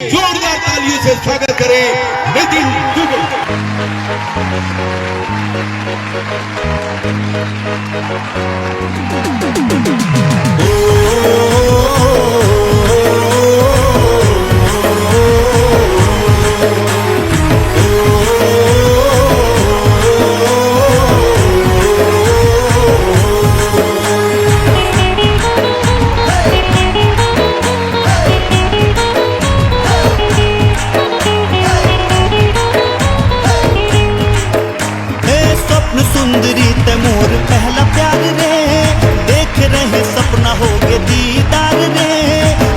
जोरदार तालियों से स्वागत करें नितिन दुबे। सुंदरी तैमूर पहला प्यार रे, देख रहे सपना हो गे दीदार रे।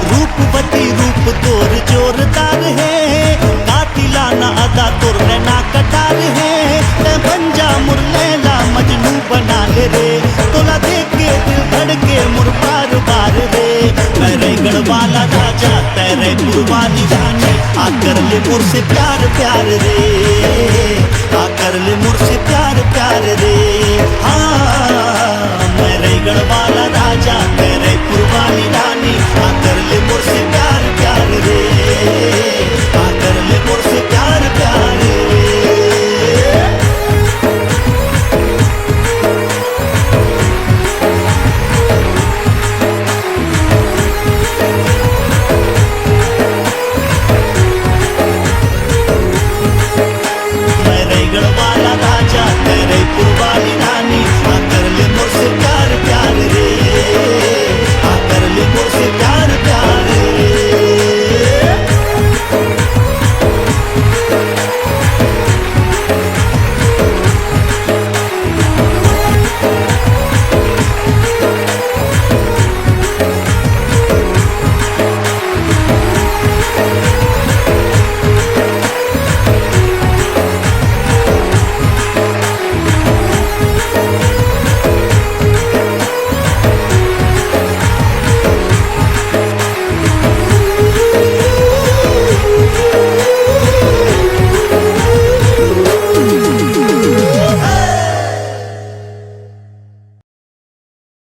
रूपवती रूप तोर जोरदार है, कातिलाना अदा तोर नैना कटार है। ते बन जा मुर लैला मजनू बना ले रे, तोला देख के दिल धड़के मुर बार बार रे। मैं रायगढ़ वाला राजा तेरे कुर्बानी रानी, आकर ले मुर से प्यार प्यार रे, आकर ले मुर से प्यार प्यार रे। हाँ